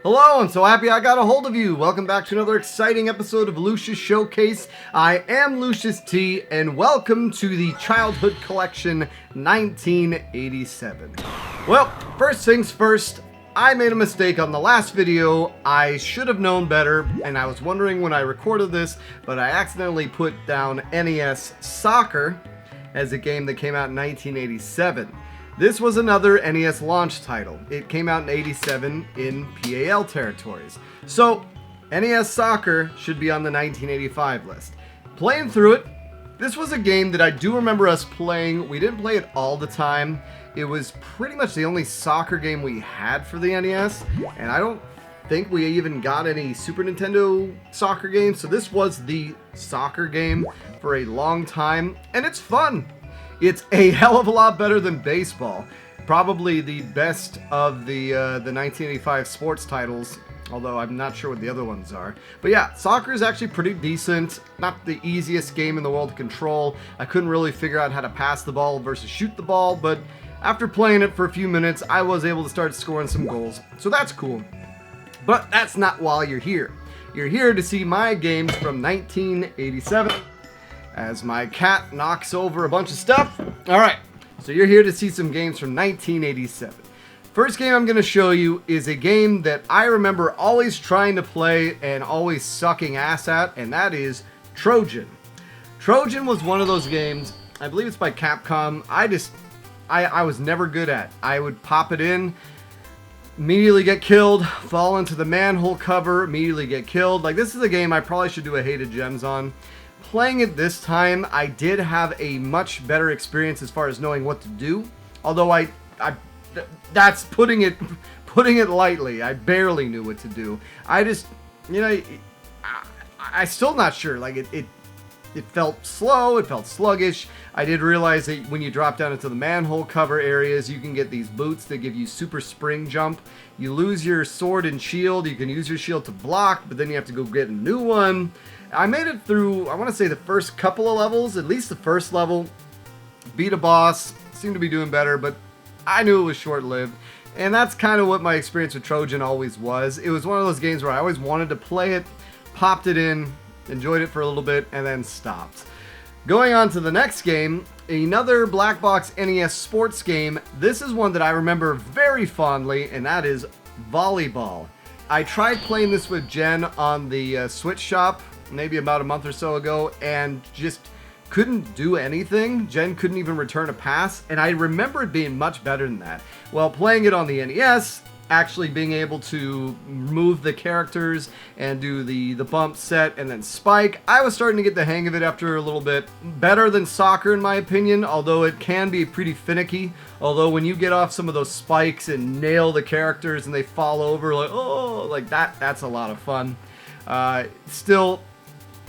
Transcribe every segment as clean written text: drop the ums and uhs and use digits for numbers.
Hello, I'm so happy I got a hold of you. Welcome back to another exciting episode of Lucious Showcase. I am Lucious T, and welcome to the Childhood Collection 1987. Well, first things first, I made a mistake on the last video. I should have known better, and I was wondering when I recorded this, but I accidentally put down NES Soccer as a game that came out in 1987. This was another NES launch title. It came out in 87 in PAL territories. So, NES Soccer should be on the 1985 list. Playing through it, this was a game that I do remember us playing. We didn't play it all the time. It was pretty much the only soccer game we had for the NES, and I don't think we even got any Super Nintendo soccer games, so this was the soccer game for a long time, and it's fun. It's a hell of a lot better than baseball. Probably the best of the 1985 sports titles, although I'm not sure what the other ones are. But yeah, soccer is actually pretty decent. Not the easiest game in the world to control. I couldn't really figure out how to pass the ball versus shoot the ball, but after playing it for a few minutes, I was able to start scoring some goals. So that's cool. But that's not why you're here. You're here to see my games from 1987. As my cat knocks over a bunch of stuff. Alright, so you're here to see some games from 1987. First game I'm going to show you is a game that I remember always trying to play and always sucking ass at, and that is Trojan. Trojan was one of those games, I believe it's by Capcom, I was never good at. I would pop it in, immediately get killed, fall into the manhole cover, immediately get killed. Like, this is a game I probably should do a Hated Gems on. Playing it this time, I did have a much better experience as far as knowing what to do. Although that's putting it lightly. I barely knew what to do. I still not sure. Like it felt slow. It felt sluggish. I did realize that when you drop down into the manhole cover areas, you can get these boots that give you super spring jump. You lose your sword and shield. You can use your shield to block, but then you have to go get a new one. I made it through, I want to say, the first couple of levels, at least the first level. Beat a boss, seemed to be doing better, but I knew it was short-lived. And that's kind of what my experience with Trojan always was. It was one of those games where I always wanted to play it, popped it in, enjoyed it for a little bit, and then stopped. Going on to the next game, another black box NES sports game. This is one that I remember very fondly, and that is Volleyball. I tried playing this with Jen on the Switch shop maybe about a month or so ago, and just couldn't do anything. Jen couldn't even return a pass, and I remember it being much better than that. Well, playing it on the NES, actually being able to move the characters and do the bump set and then spike, I was starting to get the hang of it after a little bit. Better than soccer in my opinion, although it can be pretty finicky. Although when you get off some of those spikes and nail the characters and they fall over, like, oh, like that's a lot of fun. Still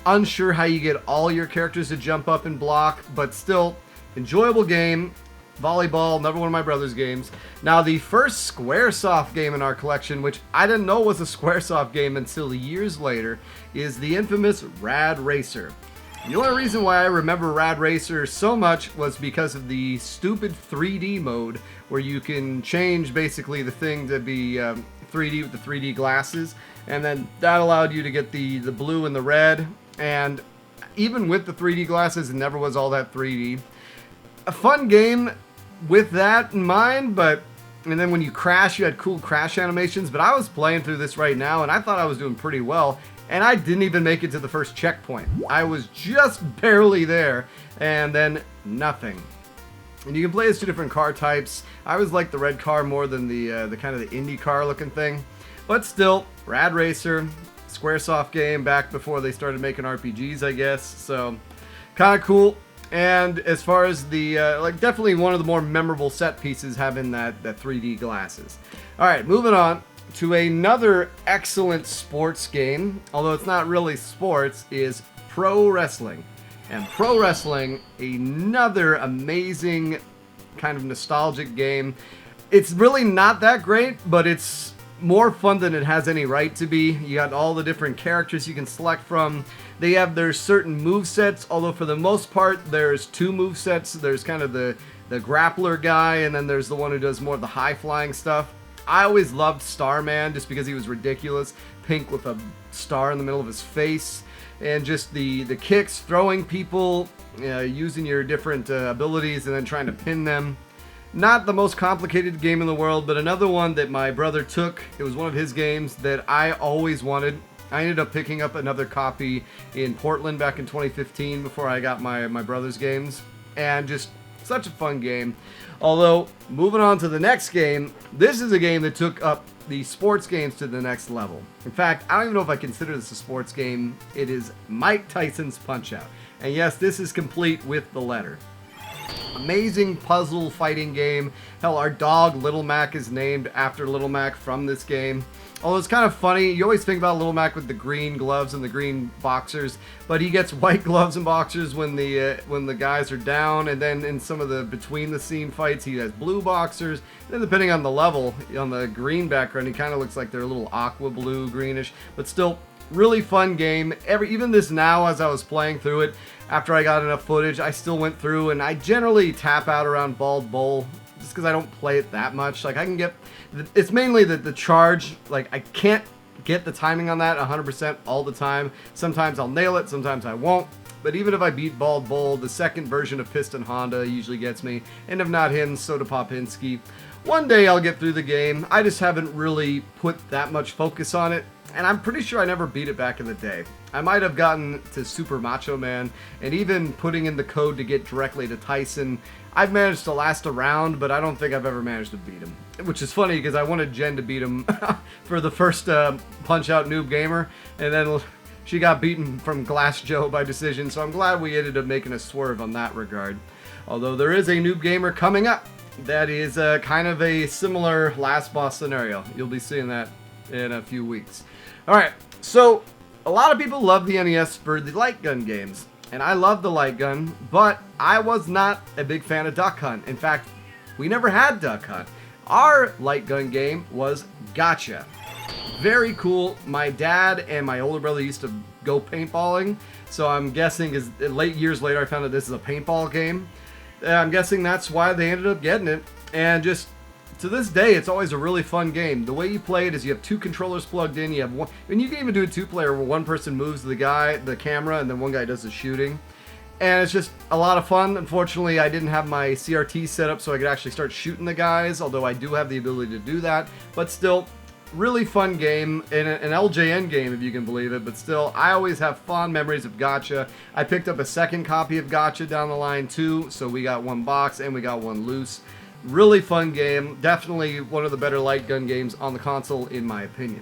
unsure how you get all your characters to jump up and block, but still enjoyable game. Volleyball, another one of my brother's games. Now, the first Squaresoft game in our collection, which I didn't know was a Squaresoft game until years later, is the infamous Rad Racer. The only reason why I remember Rad Racer so much was because of the stupid 3D mode, where you can change basically the thing to be 3D with the 3D glasses, and then that allowed you to get the blue and the red, and even with the 3D glasses, it never was all that 3D. A fun game with that in mind, and then when you crash, you had cool crash animations, but I was playing through this right now, and I thought I was doing pretty well, and I didn't even make it to the first checkpoint. I was just barely there, and then nothing. And you can play as two different car types. I always liked the red car more than the kind of the Indy car looking thing, but still, Rad Racer, Squaresoft game back before they started making RPGs, I guess, so kind of cool. And as far as the, definitely one of the more memorable set pieces having that 3D glasses. Alright, moving on to another excellent sports game, although it's not really sports, is Pro Wrestling. And Pro Wrestling, another amazing kind of nostalgic game. It's really not that great, but it's more fun than it has any right to be. You got all the different characters you can select from. They have their certain movesets, although for the most part there's two movesets. There's kind of the grappler guy, and then there's the one who does more of the high flying stuff. I always loved Starman just because he was ridiculous. Pink with a star in the middle of his face. And just the kicks, throwing people, using your different abilities and then trying to pin them. Not the most complicated game in the world, but another one that my brother took. It was one of his games that I always wanted. I ended up picking up another copy in Portland back in 2015 before I got my brother's games. And just such a fun game. Although, moving on to the next game, this is a game that took up the sports games to the next level. In fact, I don't even know if I consider this a sports game. It is Mike Tyson's Punch Out. And yes, this is complete with the letter. Amazing puzzle fighting game. Hell, our dog Little Mac is named after Little Mac from this game. Although it's kind of funny, you always think about Little Mac with the green gloves and the green boxers, but he gets white gloves and boxers when the guys are down, and then in some of the between the scene fights he has blue boxers. Then depending on the level, on the green background, he kind of looks like they're a little aqua blue, greenish, but still really fun game. Even this now, as I was playing through it, after I got enough footage, I still went through, and I generally tap out around Bald Bowl just because I don't play it that much. Like, I can get, it's mainly the charge. Like, I can't get the timing on that 100% all the time. Sometimes I'll nail it, sometimes I won't. But even if I beat Bald Bowl, the second version of Piston Honda usually gets me. And if not him, Soda Popinski. One day I'll get through the game. I just haven't really put that much focus on it. And I'm pretty sure I never beat it back in the day. I might have gotten to Super Macho Man, and even putting in the code to get directly to Tyson. I've managed to last a round, but I don't think I've ever managed to beat him. Which is funny, because I wanted Jen to beat him for the first Punch-Out Noob Gamer, and then she got beaten from Glass Joe by decision, so I'm glad we ended up making a swerve on that regard. Although there is a Noob Gamer coming up that is kind of a similar last boss scenario. You'll be seeing that in a few weeks. Alright, so a lot of people love the NES for the light gun games, and I love the light gun, but I was not a big fan of Duck Hunt. In fact, we never had Duck Hunt. Our light gun game was Gotcha. Very cool. My dad and my older brother used to go paintballing, so I'm guessing late years later I found out this is a paintball game. I'm guessing that's why they ended up getting it, and just to this day, it's always a really fun game. The way you play it is you have two controllers plugged in. You have one, and you can even do a two-player where one person moves the camera, and then one guy does the shooting. And it's just a lot of fun. Unfortunately, I didn't have my CRT set up so I could actually start shooting the guys, although I do have the ability to do that. But still, really fun game, and an LJN game if you can believe it. But still, I always have fond memories of Gotcha. I picked up a second copy of Gotcha down the line too, so we got one box and we got one loose. Really fun game. Definitely one of the better light gun games on the console, in my opinion.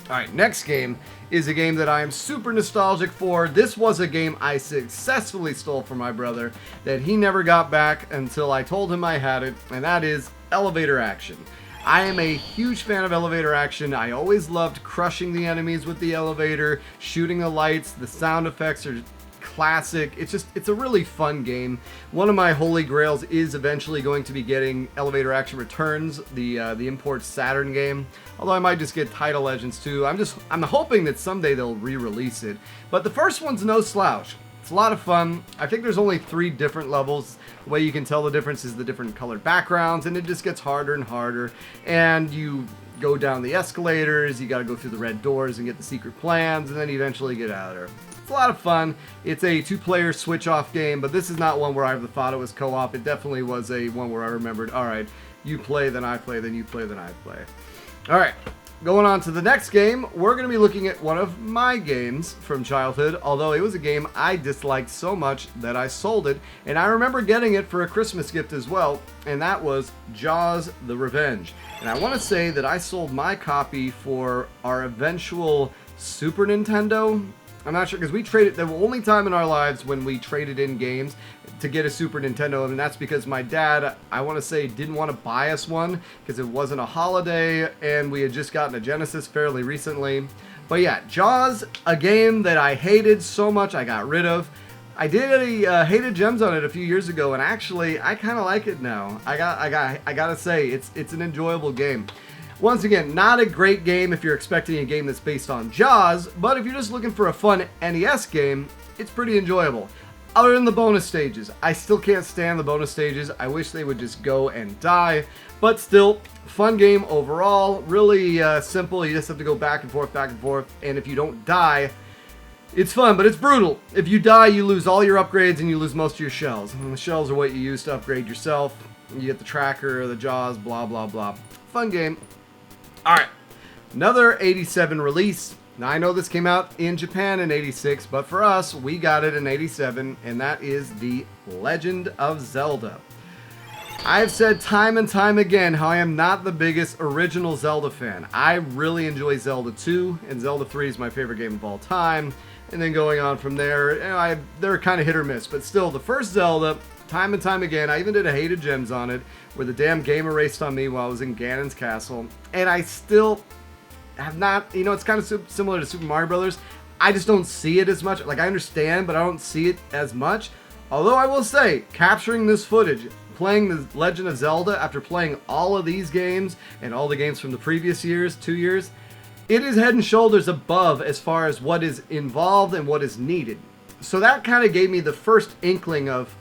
Alright, next game is a game that I am super nostalgic for. This was a game I successfully stole from my brother that he never got back until I told him I had it, and that is Elevator Action. I am a huge fan of Elevator Action. I always loved crushing the enemies with the elevator, shooting the lights. The sound effects are classic. It's a really fun game. One of my holy grails is eventually going to be getting Elevator Action Returns, the import Saturn game. Although I might just get Title Legends too. I'm hoping that someday they'll re-release it. But the first one's no slouch. It's a lot of fun. I think there's only 3 different levels. The way you can tell the difference is the different colored backgrounds, and it just gets harder and harder. And you go down the escalators, you gotta go through the red doors and get the secret plans, and then eventually get out of there. It's a lot of fun. It's a 2-player switch-off game, but this is not one where I ever thought it was co-op. It definitely was one where I remembered, alright, you play, then I play, then you play, then I play. Alright, going on to the next game, we're going to be looking at one of my games from childhood, although it was a game I disliked so much that I sold it, and I remember getting it for a Christmas gift as well, and that was Jaws: The Revenge. And I want to say that I sold my copy for our eventual Super Nintendo. I'm not sure, because we traded, the only time in our lives when we traded in games to get a Super Nintendo, and that's because my dad, I want to say, didn't want to buy us one, because it wasn't a holiday, and we had just gotten a Genesis fairly recently. But yeah, Jaws, a game that I hated so much I got rid of. I did a Hated Gems on it a few years ago, and actually, I kind of like it now. I gotta say, it's an enjoyable game. Once again, not a great game if you're expecting a game that's based on Jaws, but if you're just looking for a fun NES game, it's pretty enjoyable. Other than the bonus stages, I still can't stand the bonus stages. I wish they would just go and die. But still, fun game overall. Really simple. You just have to go back and forth, and if you don't die, it's fun, but it's brutal. If you die, you lose all your upgrades and you lose most of your shells. And the shells are what you use to upgrade yourself. You get the tracker, the jaws, blah, blah, blah. Fun game. Alright, another 87 release. Now, I know this came out in Japan in 86, but for us, we got it in 87, and that is the Legend of Zelda. I've said time and time again how I am not the biggest original Zelda fan. I really enjoy Zelda 2, and Zelda 3 is my favorite game of all time. And then going on from there, you know, they're kind of hit or miss, but still, the first Zelda, time and time again, I even did a hated gems on it, where the damn game erased on me while I was in Ganon's castle, and I still have not, you know, it's kind of similar to Super Mario Brothers. I just don't see it as much. Like, I understand, but I don't see it as much. Although I will say, capturing this footage, playing the Legend of Zelda after playing all of these games and all the games from the previous years, 2 years, it is head and shoulders above as far as what is involved and what is needed. So that kind of gave me the first inkling of,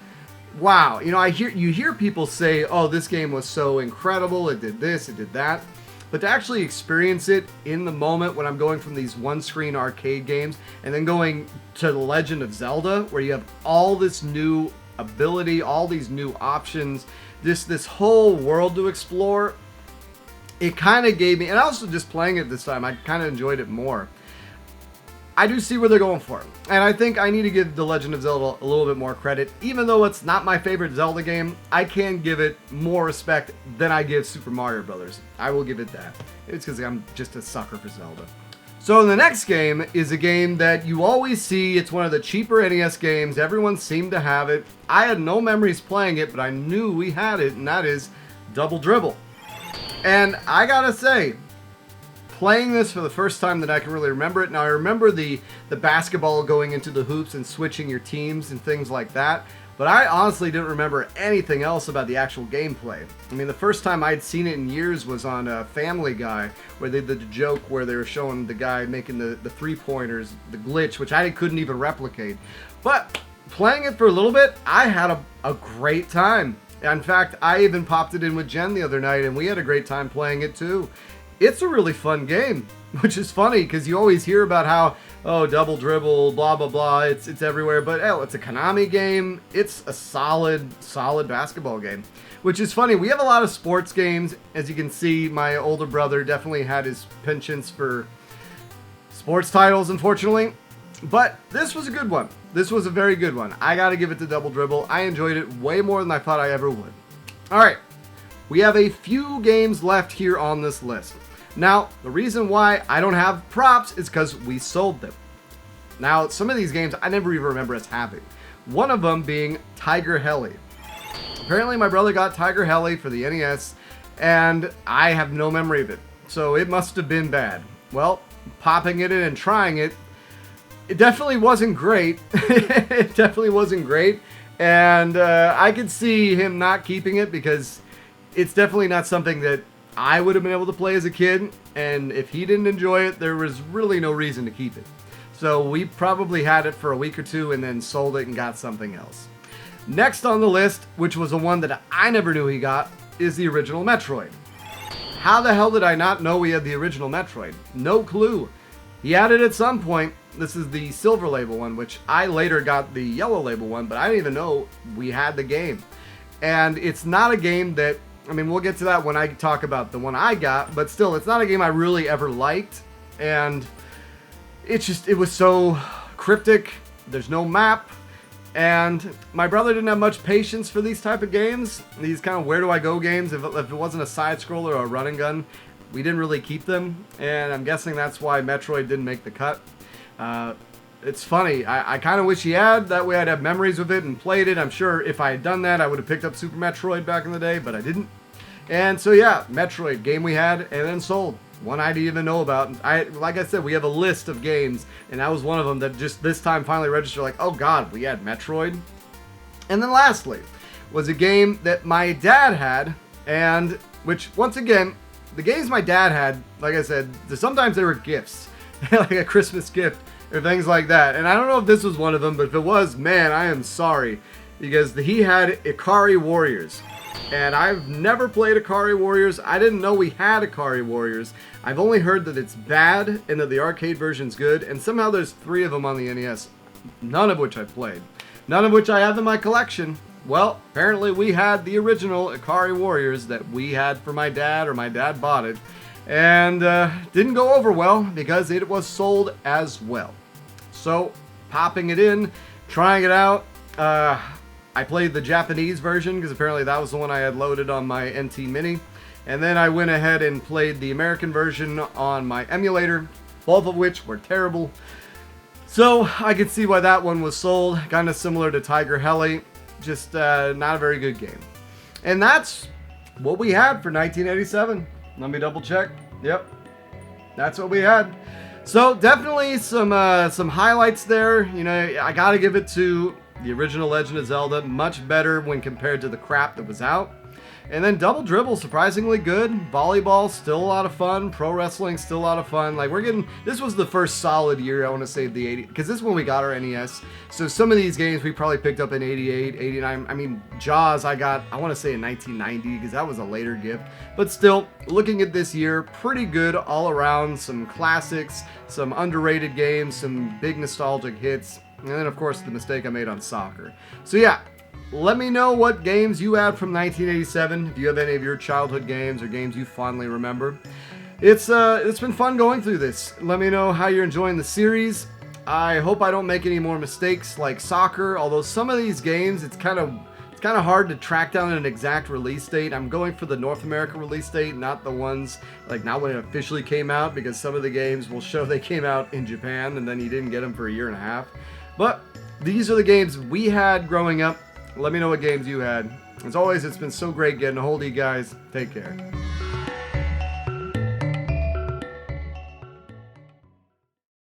wow, you know, you hear people say, oh, this game was so incredible, it did this, it did that. But to actually experience it in the moment when I'm going from these one-screen arcade games and then going to The Legend of Zelda, where you have all this new ability, all these new options, this whole world to explore, it kind of gave me, and also just playing it this time, I kind of enjoyed it more. I do see where they're going for it. And I think I need to give The Legend of Zelda a little bit more credit. Even though it's not my favorite Zelda game, I can give it more respect than I give Super Mario Brothers. I will give it that. It's because I'm just a sucker for Zelda. So the next game is a game that you always see. It's one of the cheaper NES games. Everyone seemed to have it. I had no memories playing it, but I knew we had it, and that is Double Dribble. And I gotta say, playing this for the first time that I can really remember it. Now, I remember the basketball going into the hoops and switching your teams and things like that, but I honestly didn't remember anything else about the actual gameplay. I mean, the first time I'd seen it in years was on Family Guy, where they did the joke where they were showing the guy making the three-pointers, the glitch, which I couldn't even replicate. But playing it for a little bit, I had a great time. In fact, I even popped it in with Jen the other night, and we had a great time playing it too. It's a really fun game, which is funny because you always hear about how, oh, Double Dribble, blah, blah, blah, it's everywhere. But, oh, it's a Konami game. It's a solid basketball game, which is funny. We have a lot of sports games. As you can see, my older brother definitely had his penchants for sports titles, unfortunately. But this was a good one. This was a very good one. I got to give it to Double Dribble. I enjoyed it way more than I thought I ever would. All right. We have a few games left here on this list. Now, the reason why I don't have props is because we sold them. Now, some of these games I never even remember us having. One of them being Tiger-Heli. Apparently, my brother got Tiger-Heli for the NES, and I have no memory of it. So it must have been bad. Well, popping it in and trying it, it definitely wasn't great. It definitely wasn't great. And I could see him not keeping it because it's definitely not something that I would have been able to play as a kid, and if he didn't enjoy it, there was really no reason to keep it. So we probably had it for a week or two and then sold it and got something else. Next on the list, which was the one that I never knew he got, is the original Metroid. How the hell did I not know we had the original Metroid? No clue. He had it at some point. This is the silver label one, which I later got the yellow label one, but I didn't even know we had the game. And it's not a game that, I mean, we'll get to that when I talk about the one I got, but still, it's not a game I really ever liked, and it was so cryptic, there's no map, and my brother didn't have much patience for these type of games, these kind of where do I go games. If it wasn't a side-scroller or a run and gun, we didn't really keep them, and I'm guessing that's why Metroid didn't make the cut. It's funny, I kind of wish he had, that way I'd have memories with it and played it. I'm sure if I had done that, I would have picked up Super Metroid back in the day, but I didn't. And so yeah, Metroid, game we had, and then sold. One I didn't even know about. Like I said, we have a list of games, and that was one of them that just this time finally registered, like, oh god, we had Metroid. And then lastly, was a game that my dad had, and which, once again, the games my dad had, like I said, sometimes they were gifts. like a Christmas gift or things like that. And I don't know if this was one of them, but if it was, man, I am sorry, because he had Ikari Warriors. And I've never played Ikari Warriors. I didn't know we had Ikari Warriors. I've only heard that it's bad and that the arcade version's good, and somehow there's 3 of them on the NES, none of which I've played. None of which I have in my collection. Well, apparently we had the original Ikari Warriors that we had for my dad, or my dad bought it, and didn't go over well because it was sold as well. So, popping it in, trying it out, I played the Japanese version because apparently that was the one I had loaded on my NT Mini. And then I went ahead and played the American version on my emulator, both of which were terrible. So I could see why that one was sold, kind of similar to Tiger-Heli, just not a very good game. And that's what we had for 1987. Let me double check. Yep, that's what we had. So definitely some highlights there. You know, I gotta give it to the original Legend of Zelda, much better when compared to the crap that was out. And then Double Dribble, surprisingly good. Volleyball, still a lot of fun. Pro Wrestling, still a lot of fun. Like, we're getting, this was the first solid year, I want to say, of the 80s, because this is when we got our NES. So some of these games we probably picked up in 88, 89. I mean, Jaws I got, I want to say in 1990, because that was a later gift. But still, looking at this year, pretty good all around. Some classics, some underrated games, some big nostalgic hits. And then, of course, the mistake I made on soccer. So yeah, let me know what games you had from 1987. If you have any of your childhood games or games you fondly remember. It's been fun going through this. Let me know how you're enjoying the series. I hope I don't make any more mistakes like soccer. Although some of these games, it's kind of hard to track down an exact release date. I'm going for the North America release date, not the ones, like, not when it officially came out, because some of the games will show they came out in Japan and then you didn't get them for a year and a half. But these are the games we had growing up. Let me know what games you had. As always, it's been so great getting a hold of you guys. Take care.